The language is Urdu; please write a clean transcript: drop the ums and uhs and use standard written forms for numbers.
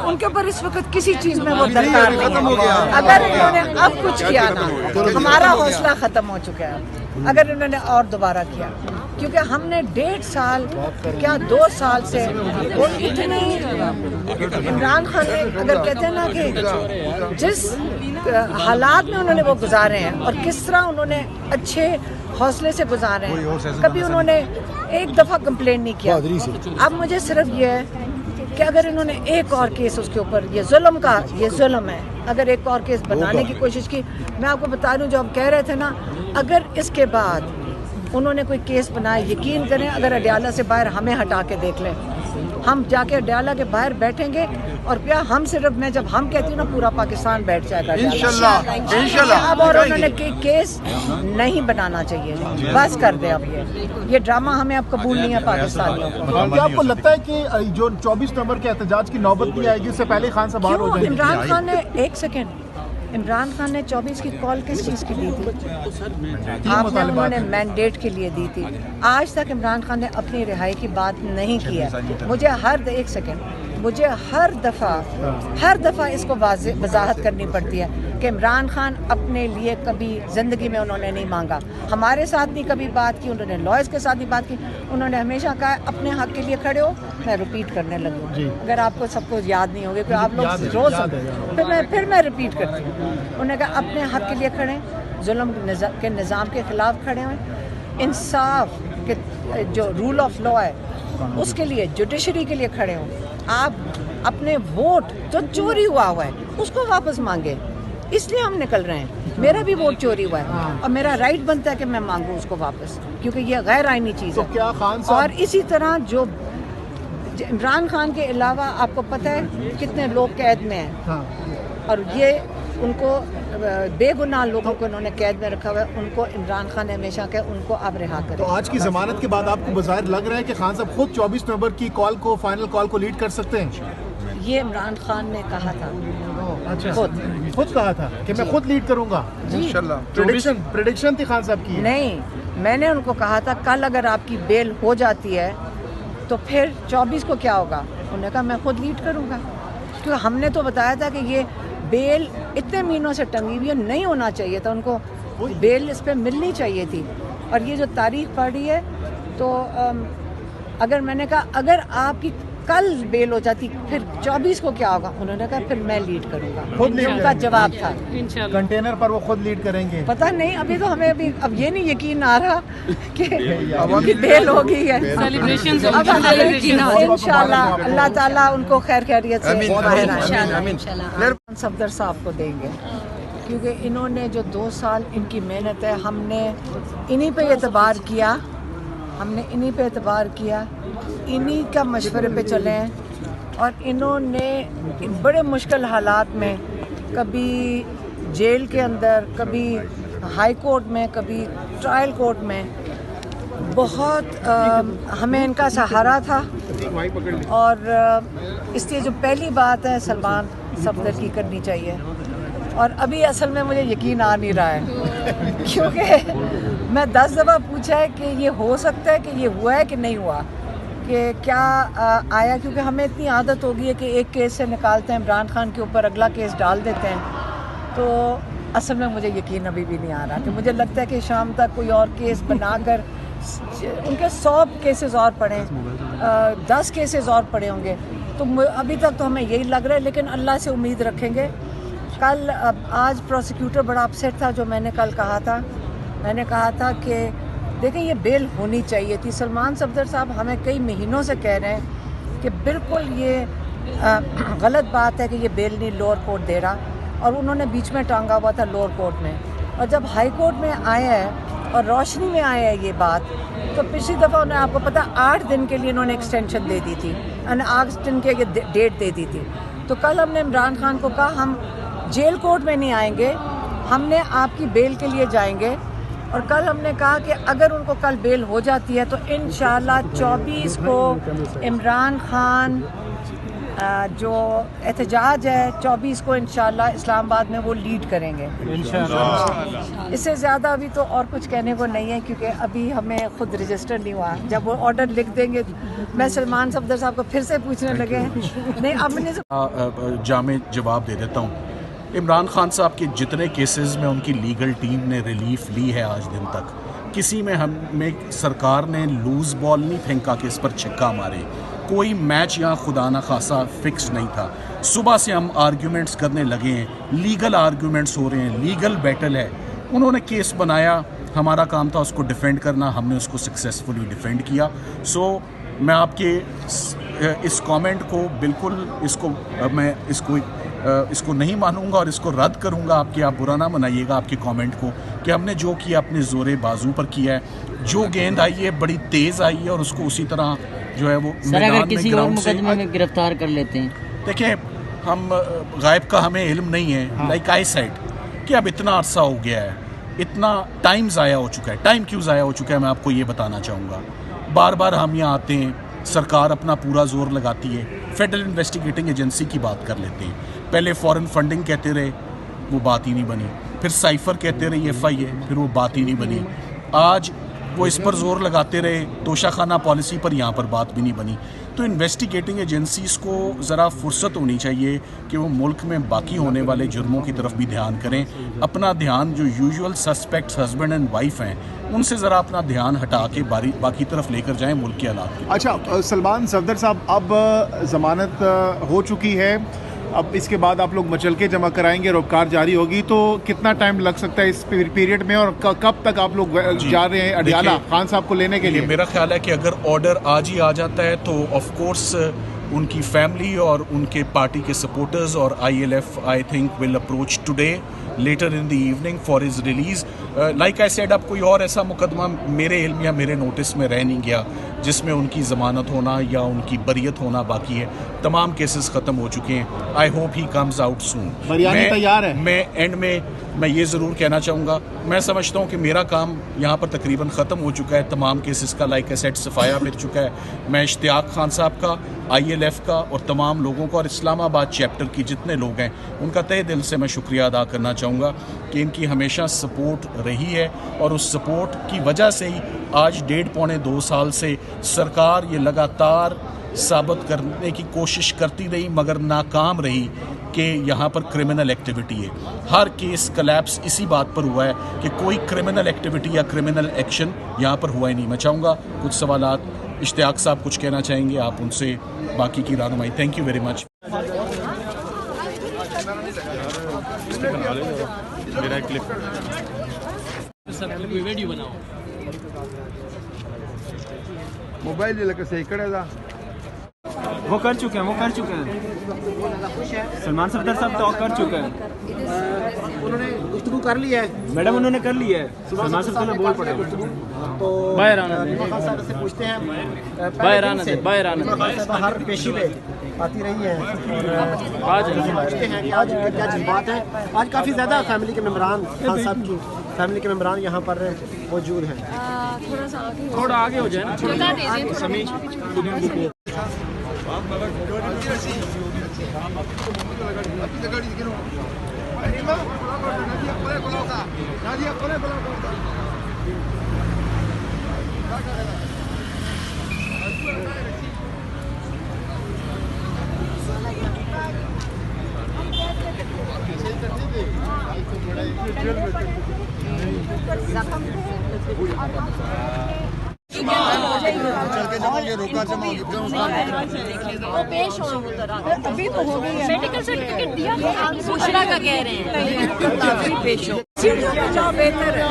ان کے اوپر اس وقت کسی چیز میں وہ درکار نہیں ہے. اگر انہوں نے اب کچھ کیا نا ہمارا حوصلہ ختم ہو چکا ہے. اگر انہوں نے اور دوبارہ کیا, کیونکہ ہم نے 1.5 سال کیا 2 سال سے وہ اتنی عمران خان نے اگر کہتے ہیں نا کہ جس حالات میں انہوں نے وہ گزارے ہیں اور کس طرح انہوں نے اچھے حوصلے سے گزارے ہیں, کبھی انہوں نے ایک دفعہ کمپلین نہیں کیا. اب مجھے صرف یہ ہے کہ اگر انہوں نے ایک اور کیس اس کے اوپر, یہ ظلم کا یہ ظلم ہے, اگر ایک اور کیس بنانے کی کوشش کی, میں آپ کو بتا دوں جو ہم کہہ رہے تھے نا, اگر اس کے بعد انہوں نے کوئی کیس بنایا, یقین کریں اگر اڈیالہ سے باہر ہمیں ہٹا کے دیکھ لیں, ہم جا کے اڈیالہ کے باہر بیٹھیں گے اور کیا ہم صرف, میں جب ہم کہتی ہوں نا پورا پاکستان بیٹھ جائے گا انشاءاللہ. اب اور انہوں نے کیس نہیں بنانا چاہیے, بس کر دیں اب یہ ڈرامہ ہمیں اب قبول نہیں ہے پاکستانیوں کو. کیا آپ کو لگتا ہے کہ جو 24 نومبر کے احتجاج کی نوبت نہیں آئے گی, اس سے پہلے خان صاحب باہر ہو جائیں گے؟ عمران خان نے ایک سیکنڈ, عمران خان نے 24 کی کال کس چیز کی دی تھی؟ آپ نے انہوں نے مینڈیٹ کے لیے دی تھی. آج تک عمران خان نے اپنی رہائی کی بات نہیں کی ہے. مجھے ایک سیکنڈ مجھے ہر دفعہ اس کو وضاحت کرنی پڑتی ہے کہ عمران خان اپنے لیے کبھی زندگی میں انہوں نے نہیں مانگا, ہمارے ساتھ نہیں کبھی بات کی, انہوں نے لائرز کے ساتھ نہیں بات کی. انہوں نے ہمیشہ کہا اپنے حق کے لیے کھڑے ہو. میں ریپیٹ کرنے لگوں, اگر آپ کو سب کو یاد نہیں ہوگی کہ آپ لوگ روز پھر میں ریپیٹ کرتی ہوں. انہوں نے کہا اپنے حق کے لیے کھڑے, ظلم کے نظام کے خلاف کھڑے ہوئے, انصاف کے جو رول آف لا ہے اس کے لیے, جوڈیشری کے لیے کھڑے ہوں. آپ اپنے ووٹ جو چوری ہوا ہے اس کو واپس مانگے, اس لیے ہم نکل رہے ہیں. میرا بھی ووٹ چوری ہوا ہے اور میرا رائٹ بنتا ہے کہ میں مانگوں اس کو واپس, کیونکہ یہ غیر آئینی چیز ہے. اور اسی طرح جو عمران خان کے علاوہ آپ کو پتہ ہے کتنے لوگ قید میں ہیں, اور یہ ان کو بے گناہ لوگوں کو انہوں نے قید میں رکھا ہوا ہے. ان کو عمران خان نے ہمیشہ کہ ان کو اب رہا کریں. تو آج کی ضمانت کے بعد آپ کو بظاہر لگ رہا ہے کہ خان صاحب خود 24 نومبر کی کال کو, فائنل کال کو لیڈ کر سکتے ہیں؟ یہ عمران خان نے کہا تھا, خود کہا تھا کہ میں خود لیڈ کروں گا. پریڈکشن تھی خان صاحب کی. نہیں, میں نے ان کو کہا تھا کل اگر آپ کی بیل ہو جاتی ہے تو پھر 24 کو کیا ہوگا. انہوں نے کہا میں خود لیڈ کروں گا, کیونکہ ہم نے تو بتایا تھا کہ یہ بیل اتنے مہینوں سے ٹنگی ہوئی نہیں ہونا چاہیے تھا, ان کو بیل اس پہ ملنی چاہیے تھی. اور یہ جو تاریخ پڑھی ہے تو اگر میں نے کہا اگر آپ کی کل بیل ہو جاتی پھر 24 کو کیا ہوگا. انہوں نے کہا پھر میں لیڈ کروں گا. ان کا جواب تھا کنٹینر پر وہ خود لیڈ کریں گے. پتہ نہیں, ابھی تو ہمیں اب یہ نہیں یقین آ رہا کہ بیل ہو گئی ہے. انشاءاللہ اللہ تعالیٰ ان کو خیر خیریت سے باہر صفدر صاحب کو دیں گے, کیونکہ انہوں نے جو 2 سال ان کی محنت ہے, ہم نے انہی پہ اعتبار کیا, انہی کا مشورے پہ چلے ہیں. اور انہوں نے بڑے مشکل حالات میں, کبھی جیل کے اندر, کبھی ہائی کورٹ میں, کبھی ٹرائل کورٹ میں, بہت ہمیں ان کا سہارا تھا. اور اس لیے جو پہلی بات ہے سلمان صفدر کی کرنی چاہیے. اور ابھی اصل میں مجھے یقین آ نہیں رہا ہے, کیونکہ میں 10 دفعہ پوچھا ہے کہ یہ ہو سکتا ہے کہ یہ ہوا ہے کہ نہیں ہوا, کہ کیا آیا, کیونکہ ہمیں اتنی عادت ہو گئی ہے کہ ایک کیس سے نکالتے ہیں عمران خان کے اوپر, اگلا کیس ڈال دیتے ہیں. تو اصل میں مجھے یقین ابھی بھی نہیں آ رہا, کہ مجھے لگتا ہے کہ شام تک کوئی اور کیس بنا کر ان کے 100 کیسز اور پڑے, 10 کیسز اور پڑے ہوں گے. تو ابھی تک تو ہمیں یہی لگ رہا ہے, لیکن اللہ سے امید رکھیں گے. آج پروسیکیوٹر بڑا اپسیٹ تھا, جو میں نے کل کہا تھا. میں نے کہا تھا کہ دیکھیں یہ بیل ہونی چاہیے تھی. سلمان صفدر صاحب ہمیں کئی مہینوں سے کہہ رہے ہیں کہ بالکل یہ غلط بات ہے کہ یہ بیل نہیں لوور کورٹ دے رہا, اور انہوں نے بیچ میں ٹانگا ہوا تھا لوور کورٹ میں. اور جب ہائی کورٹ میں آیا ہے اور روشنی میں آیا ہے یہ بات, تو پچھلی دفعہ انہیں آپ کو پتہ 8 دن کے لیے انہوں نے ایکسٹینشن دے دی تھی, 8 دن کے ڈیٹ دے دی تھی. تو کل ہم نے عمران خان کو کہا ہم جیل کورٹ میں نہیں آئیں گے, ہم نے آپ کی بیل کے لیے جائیں گے. اور کل ہم نے کہا کہ اگر ان کو کل بیل ہو جاتی ہے تو انشاءاللہ 24 کو عمران خان جو احتجاج ہے 24 کو انشاءاللہ اسلام آباد میں وہ لیڈ کریں گے انشاءاللہ. اس سے زیادہ ابھی تو اور کچھ کہنے کو نہیں ہے کیونکہ ابھی ہمیں خود رجسٹر نہیں ہوا. جب وہ آرڈر لکھ دیں گے میں سلمان صفدر صاحب کو پھر سے پوچھنے لگے نہیں اب نے جامع جواب دے دیتا ہوں. عمران خان صاحب کے جتنے کیسز میں ان کی لیگل ٹیم نے ریلیف لی ہے آج دن تک, کسی میں ہمیں سرکار نے لوز بال نہیں پھینکا کہ اس پر چھکا مارے. کوئی میچ یہاں خدا نہ خاصا فکس نہیں تھا. صبح سے ہم آرگیومنٹس کرنے لگے ہیں, لیگل آرگیومنٹس ہو رہے ہیں, لیگل بیٹل ہے. انہوں نے کیس بنایا, ہمارا کام تھا اس کو ڈیفینڈ کرنا, ہم نے اس کو سکسیسفلی ڈیفینڈ کیا. سو میں آپ کے اس کامنٹ کو بالکل میں اس کو نہیں مانوں گا اور اس کو رد کروں گا. آپ برا نہ منائیے گا آپ کے کامنٹ کو کہ ہم نے جو کیا اپنے زور بازو پر کیا ہے. جو گیند آئی ہے بڑی تیز آئی ہے اور اس کو اسی طرح جو ہے وہ میدان میں گراؤنڈ سے گرفتار کر لیتے ہیں. دیکھیں ہم غائب کا ہمیں علم نہیں ہے, لائک آئی سیڈ کہ اب اتنا عرصہ ہو گیا ہے, اتنا ٹائم ضائع ہو چکا ہے. ٹائم کیوں ضائع ہو چکا ہے میں آپ کو یہ بتانا چاہوں گا. بار بار ہم یہاں آتے ہیں, سرکار اپنا پورا زور لگاتی ہے, فیڈرل انویسٹیگیٹنگ ایجنسی کی بات کر لیتے ہیں. پہلے فورن فنڈنگ کہتے رہے, وہ بات ہی نہیں بنی. پھر سائفر کہتے رہے ایف آئی اے, پھر وہ بات ہی نہیں بنی. آج وہ اس پر زور لگاتے رہے توشہ خانہ پالیسی پر, یہاں پر بات بھی نہیں بنی. تو انویسٹیگیٹنگ ایجنسیز کو ذرا فرصت ہونی چاہیے کہ وہ ملک میں باقی ہونے والے جرموں کی طرف بھی دھیان کریں. اپنا دھیان جو usual suspects husband and wife ہیں ان سے ذرا اپنا دھیان ہٹا کے باقی طرف لے کر جائیں ملک کے حالات کی. اچھا سلمان صفدر صاحب, اب ضمانت ہو چکی ہے, اب اس کے بعد آپ لوگ مچل کے جمع کرائیں گے, روکار جاری ہوگی, تو کتنا ٹائم لگ سکتا ہے اس پیریڈ میں, اور کب تک آپ لوگ جا رہے ہیں اڈیالہ خان صاحب کو لینے کے لیے؟ میرا خیال ہے کہ اگر آرڈر آج ہی آ جاتا ہے تو آف کورس ان کی فیملی اور ان کے پارٹی کے سپورٹرز اور I L F I think will approach today later in the evening for his release. Like I said, اب کوئی اور ایسا مقدمہ میرے علم یا میرے نوٹس میں رہ نہیں گیا جس میں ان کی ضمانت ہونا یا ان کی بریت ہونا باقی ہے. تمام کیسز ختم ہو چکے ہیں. I hope he comes out soon. Biryani تیار ہے. میں اینڈ میں یہ ضرور کہنا چاہوں گا, میں سمجھتا ہوں کہ میرا کام یہاں پر تقریباً ختم ہو چکا ہے. تمام کیسز کا لائک اے سیٹ صفایا مل چکا ہے. میں اشتیاق خان صاحب کا, آئی ایل ایف کا اور تمام لوگوں کا اور اسلام آباد چیپٹر کی جتنے لوگ ہیں ان کا تہ دل سے میں شکریہ ادا کرنا چاہوں گا کہ ان کی ہمیشہ سپورٹ رہی ہے, اور اس سپورٹ کی وجہ سے ہی آج 1.5-2 سال سے سرکار یہ لگاتار ثابت کرنے کی کوشش کرتی رہی مگر ناکام رہی کہ یہاں پر کرمنل ایکٹیویٹی ہے. ہر کیس کلیپس اسی بات پر ہوا ہے کہ کوئی کرمنل ایکٹیویٹی یا کرمنل ایکشن یہاں پر ہوا ہی نہیں. میں چاہوں گا کچھ سوالات, اشتیاق صاحب کچھ کہنا چاہیں گے, آپ ان سے باقی کی رہنمائی. Thank you very much. Mobile لے کر صحیح کرے گا. وہ کر چکے ہیں سلمان صفدر صاحب تو کر چکے ہیں. انہوں نے گفتگو کر لی ہے میڈم, انہوں نے کر لی ہے. سلمان صفدر نے بول پڑے تو باہر آنا سے پوچھتے ہیں, باہر آنا ہر پیشی پہ آتی رہی ہے پوچھتے ہیں کہ آج کیا جذبات ہیں. آج کافی زیادہ فیملی کے ممبران, خان صاحب کی فیملی کے ممبران یہاں پر موجود ہیں. تھوڑا آگے ہو جائے ابھی تو ہو گئی ہے میڈیکل سرٹیفکیٹ دیا بشرا کا کہہ رہے ہیں پیش ہو جاؤ بہتر ہے.